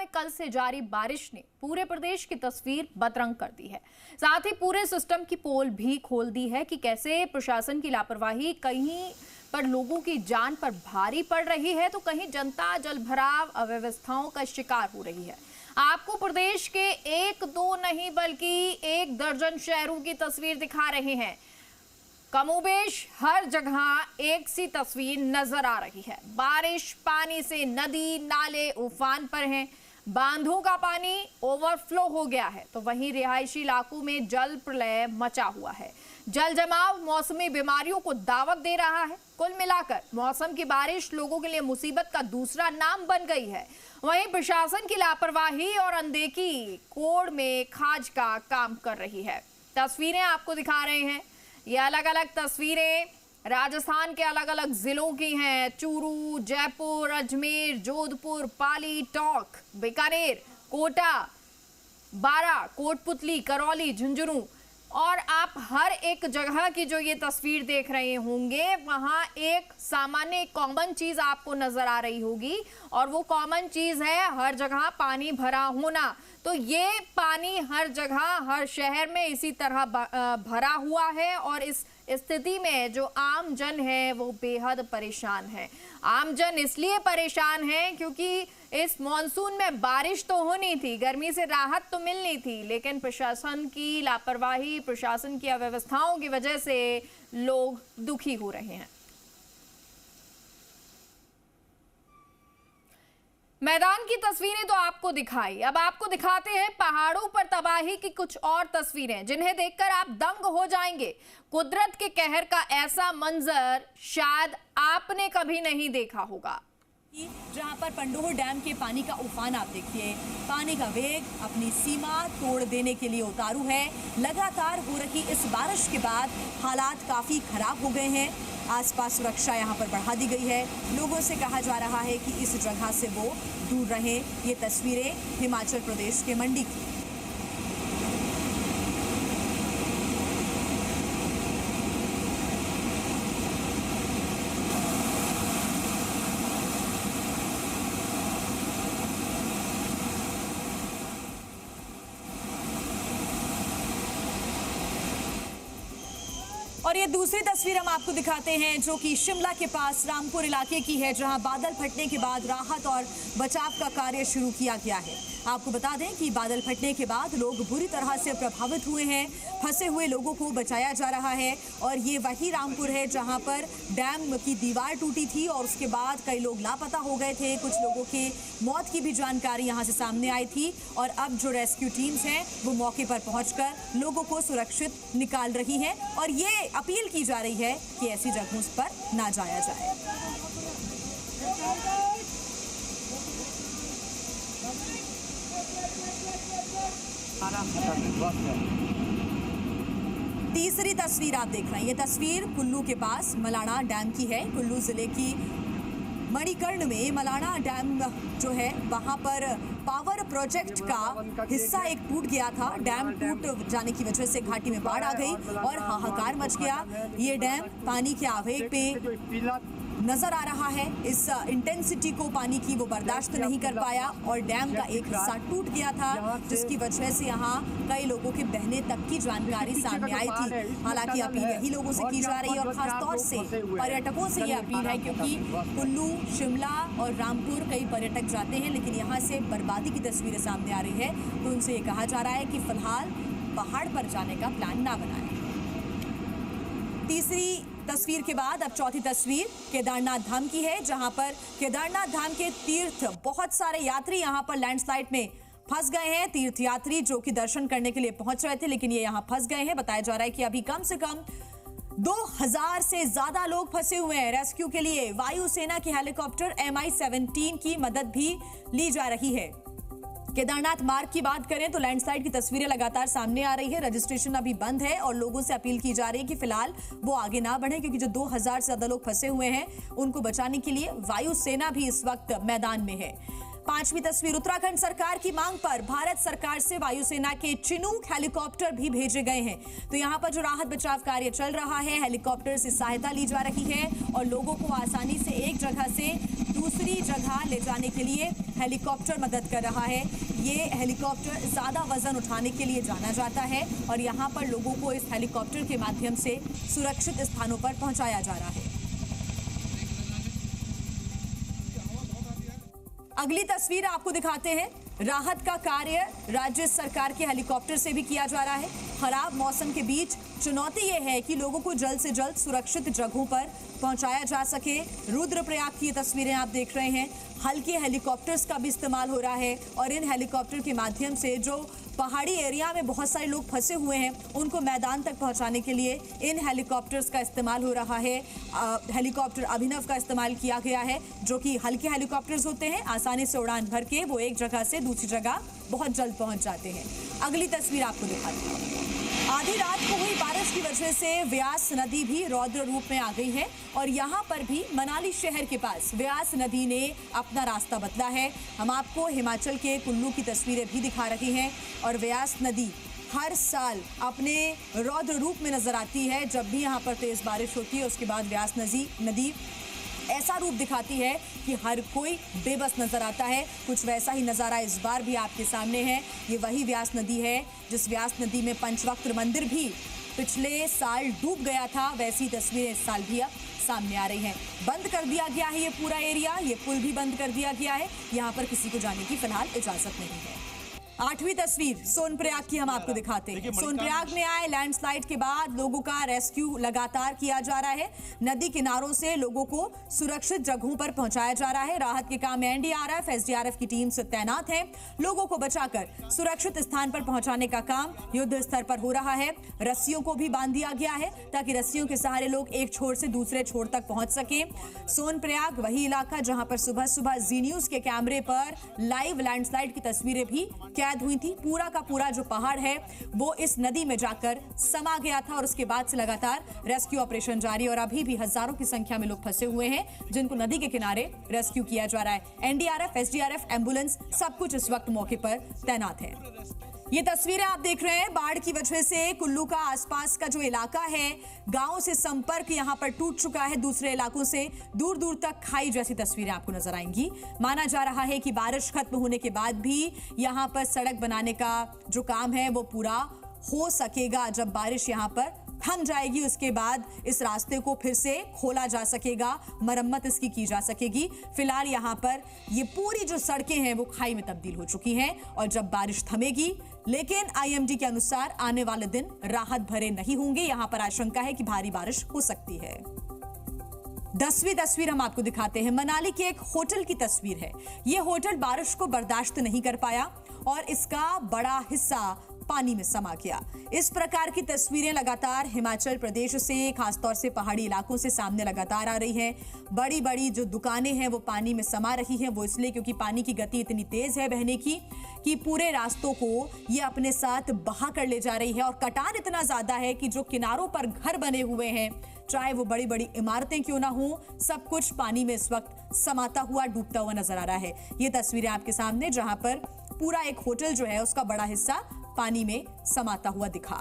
में कल से जारी बारिश ने पूरे प्रदेश की तस्वीर बदरंग कर दी है। साथ ही पूरे सिस्टम की पोल भी खोल दी है कि कैसे प्रशासन की लापरवाही कहीं पर लोगों की जान पर भारी पड़ रही है तो कहीं जनता जलभराव अव्यवस्थाओं का शिकार हो रही है। आपको प्रदेश के एक दो नहीं बल्कि 1 दर्जन शहरों की तस्वीर दिखा रहे हैं। कमोबेश हर जगह एक सी तस्वीर नजर आ रही है। बारिश पानी से नदी नाले उफान पर हैं, बांधों का पानी ओवरफ्लो हो गया है तो वहीं रिहायशी इलाकों में जल प्रलय मचा हुआ है। जल जमाव मौसमी बीमारियों को दावत दे रहा है। कुल मिलाकर मौसम की बारिश लोगों के लिए मुसीबत का दूसरा नाम बन गई है। वहीं प्रशासन की लापरवाही और अनदेखी कोड़ में खाज का काम कर रही है। तस्वीरें आपको दिखा रहे हैं, ये अलग अलग तस्वीरें राजस्थान के अलग अलग जिलों की हैं। चूरू, जयपुर, अजमेर, जोधपुर, पाली, टोंक, बीकानेर, कोटा, बारा, कोटपुतली, करौली, झुंझुनू और आप हर एक जगह की जो ये तस्वीर देख रहे होंगे वहां एक सामान्य कॉमन चीज आपको नजर आ रही होगी और वो कॉमन चीज है हर जगह पानी भरा होना। तो ये पानी हर जगह हर शहर में इसी तरह भरा हुआ है और इस स्थिति में जो आम जन है वो बेहद परेशान है। आम जन इसलिए परेशान है क्योंकि इस मॉनसून में बारिश तो होनी थी, गर्मी से राहत तो मिलनी थी, लेकिन प्रशासन की लापरवाही, प्रशासन की अव्यवस्थाओं की वजह से लोग दुखी हो रहे हैं। मैदान की तस्वीरें तो आपको दिखाई, अब आपको दिखाते हैं पहाड़ों पर तबाही की कुछ और तस्वीरें जिन्हें देखकर आप दंग हो जाएंगे। कुदरत के कहर का ऐसा मंजर शायद आपने कभी नहीं देखा होगा। जहां पर पंडोह डैम के पानी का उफान आप देखिए, पानी का वेग अपनी सीमा तोड़ देने के लिए उतारू है। लगातार हो रही इस बारिश के बाद हालात काफ़ी खराब हो गए हैं। आसपास सुरक्षा यहां पर बढ़ा दी गई है। लोगों से कहा जा रहा है कि इस जगह से वो दूर रहें। ये तस्वीरें हिमाचल प्रदेश के मंडी की। और ये दूसरी तस्वीर हम आपको दिखाते हैं जो कि शिमला के पास रामपुर इलाके की है, जहां बादल फटने के बाद राहत और बचाव का कार्य शुरू किया गया है। आपको बता दें कि बादल फटने के बाद लोग बुरी तरह से प्रभावित हुए हैं। फंसे हुए लोगों को बचाया जा रहा है और ये वही रामपुर है जहां पर डैम की दीवार टूटी थी और उसके बाद कई लोग लापता हो गए थे। कुछ लोगों के मौत की भी जानकारी यहां से सामने आई थी और अब जो रेस्क्यू टीम्स हैं वो मौके पर पहुंचकर लोगों को सुरक्षित निकाल रही हैं और ये अपील की जा रही है कि ऐसी जगहों पर ना जाया जाए। तीसरी तस्वीर आप देख रहे हैं, ये तस्वीर कुल्लू के पास मलाणा डैम की है। कुल्लू जिले की मणिकर्ण में मलाणा डैम जो है वहां पर पावर प्रोजेक्ट का हिस्सा एक टूट गया था। डैम टूट जाने की वजह से घाटी में बाढ़ आ गई और हाहाकार मच गया। ये डैम पानी के आवेग पे नजर आ रहा है। इस इंटेंसिटी को पानी की वो बर्दाश्त नहीं कर पाया और डैम का एक हिस्सा टूट गया था जिसकी वजह से यहाँ कई लोगों के बहने तक की जानकारी सामने आई थी। हालांकि अपील यही लोगों से की जा रही है और खासतौर से पर्यटकों से ये अपील है क्योंकि कुल्लू, शिमला और रामपुर कई पर्यटक जाते हैं लेकिन यहाँ से बर्बादी की तस्वीरें सामने आ रही है तो उनसे ये कहा जा रहा है कि फिलहाल पहाड़ पर जाने का प्लान ना बनाएं। तीसरी तस्वीर के बाद अब चौथी तस्वीर केदारनाथ धाम की है, जहां पर केदारनाथ धाम के तीर्थ बहुत सारे यात्री यहां पर लैंडस्लाइड में फंस गए हैं। तीर्थ यात्री जो कि दर्शन करने के लिए पहुंच रहे थे लेकिन ये यहां फंस गए हैं। बताया जा रहा है कि अभी कम से कम 2000 से ज्यादा लोग फंसे हुए हैं। रेस्क्यू के लिए वायुसेना के हेलीकॉप्टर MI-17 की मदद भी ली जा रही है। केदारनाथ मार्ग की बात करें तो लैंडस्लाइड की तस्वीरें लगातार सामने आ रही है। रजिस्ट्रेशन अभी बंद है और लोगों से अपील की जा रही है कि फिलहाल वो आगे ना बढ़े क्योंकि जो 2000 से ज्यादा लोग फंसे हुए हैं उनको बचाने के लिए वायुसेना भी इस वक्त मैदान में है। पांचवी तस्वीर उत्तराखंड सरकार की मांग पर भारत सरकार से वायुसेना के चिनूक हेलीकॉप्टर भी भेजे गए हैं। तो यहां पर जो राहत बचाव कार्य चल रहा है, हेलीकॉप्टर से सहायता ली जा रही है और लोगों को आसानी से एक जगह से दूसरी जगह ले जाने के लिए हेलीकॉप्टर मदद कर रहा है। ये हेलीकॉप्टर ज़्यादा वजन उठाने के लिए जाना जाता है और यहाँ पर लोगों को इस हेलीकॉप्टर के माध्यम से सुरक्षित स्थानों पर पहुँचाया जा रहा है। अगली तस्वीर आपको दिखाते हैं। राहत का कार्य राज्य सरकार के हेलीकॉप्टर से भी किया जा रहा है। खराब मौसम के बीच चुनौती यह है कि लोगों को जल्द से जल्द सुरक्षित जगहों पर पहुंचाया जा सके। रुद्रप्रयाग की तस्वीरें आप देख रहे हैं। हल्के हेलीकॉप्टर्स का भी इस्तेमाल हो रहा है और इन हेलीकॉप्टर के माध्यम से जो पहाड़ी एरिया में बहुत सारे लोग फंसे हुए हैं उनको मैदान तक पहुंचाने के लिए इन हेलीकॉप्टर्स का इस्तेमाल हो रहा है। हेलीकॉप्टर अभिनव का इस्तेमाल किया गया है, जो कि हल्के हेलीकॉप्टर्स होते हैं, आसानी से उड़ान भर के वो एक जगह से दूसरी जगह बहुत जल्द पहुंच जाते हैं। अगली तस्वीर आपको दिखाती हूँ। आधी रात को हुई बारिश की वजह से व्यास नदी भी रौद्र रूप में आ गई है और यहाँ पर भी मनाली शहर के पास व्यास नदी ने अपना रास्ता बदला है। हम आपको हिमाचल के कुल्लू की तस्वीरें भी दिखा रहे हैं और व्यास नदी हर साल अपने रौद्र रूप में नजर आती है। जब भी यहाँ पर तेज बारिश होती है उसके बाद व्यास नदी ऐसा रूप दिखाती है कि हर कोई बेबस नजर आता है। कुछ वैसा ही नज़ारा इस बार भी आपके सामने है। ये वही व्यास नदी है जिस व्यास नदी में पंचवक्त्र मंदिर भी पिछले साल डूब गया था। वैसी तस्वीरें इस साल भी अब सामने आ रही हैं। बंद कर दिया गया है ये पूरा एरिया, ये पुल भी बंद कर दिया गया है। यहाँ पर किसी को जाने की फिलहाल इजाजत नहीं है। आठवीं तस्वीर सोनप्रयाग की हम आपको दिखाते हैं। सोनप्रयाग में आए लैंडस्लाइड के बाद लोगों का रेस्क्यू लगातार किया जा रहा है। नदी किनारों से लोगों को सुरक्षित जगहों पर पहुंचाया जा रहा है। राहत के काम में एनडीआरएफ, एसडीआरएफ की टीम से तैनात है। लोगों को बचाकर सुरक्षित स्थान पर पहुंचाने का काम युद्ध स्तर पर हो रहा है। रस्सियों को भी बांध दिया गया है ताकि रस्सियों के सहारे लोग एक छोर से दूसरे छोर तक पहुंच सके। सोनप्रयाग वही इलाका जहां पर सुबह सुबह जी न्यूज के कैमरे पर लाइव लैंडस्लाइड की तस्वीरें भी कैद हुई थी। पूरा का पूरा जो पहाड़ है वो इस नदी में जाकर समा गया था और उसके बाद से लगातार रेस्क्यू ऑपरेशन जारी और अभी भी हजारों की संख्या में लोग फंसे हुए हैं जिनको नदी के किनारे रेस्क्यू किया जा रहा है। एनडीआरएफ, एसडीआरएफ, एम्बुलेंस सब कुछ इस वक्त मौके पर तैनात है। ये तस्वीरें आप देख रहे हैं बाढ़ की वजह से कुल्लू का आसपास का जो इलाका है, गांव से संपर्क यहां पर टूट चुका है दूसरे इलाकों से। दूर दूर तक खाई जैसी तस्वीरें आपको नजर आएंगी। माना जा रहा है कि बारिश खत्म होने के बाद भी यहां पर सड़क बनाने का जो काम है वो पूरा हो सकेगा। जब बारिश यहां पर थम जाएगी उसके बाद इस रास्ते को फिर से खोला जा सकेगा, मरम्मत इसकी की जा सकेगी। फिलहाल यहाँ पर ये पूरी जो सड़कें हैं वो खाई में तब्दील हो चुकी हैं और जब बारिश थमेगी, लेकिन आईएमडी के अनुसार आने वाले दिन राहत भरे नहीं होंगे। यहाँ पर आशंका है कि भारी बारिश हो सकती है। 10वीं तस्वीर हम आपको दिखाते हैं। मनाली के एक होटल की तस्वीर है। यह होटल बारिश को बर्दाश्त नहीं कर पाया और इसका बड़ा हिस्सा पानी में समा गया। इस प्रकार की तस्वीरें लगातार हिमाचल प्रदेश से, खासतौर से पहाड़ी इलाकों से सामने लगातार आ रही हैं। बड़ी बड़ी जो दुकानें हैं वो पानी में समा रही हैं। वो इसलिए क्योंकि पानी की गति इतनी तेज है बहने की कि पूरे रास्तों को ये अपने साथ बहा कर ले जा रही है और कटान इतना ज्यादा है कि जो किनारों पर घर बने हुए हैं, चाहे वो बड़ी बड़ी इमारतें क्यों ना हो, सब कुछ पानी में इस वक्त समाता हुआ, डूबता हुआ नजर आ रहा है। ये तस्वीरें आपके सामने जहां पर पूरा एक होटल जो है उसका बड़ा हिस्सा पानी में समाता हुआ दिखा।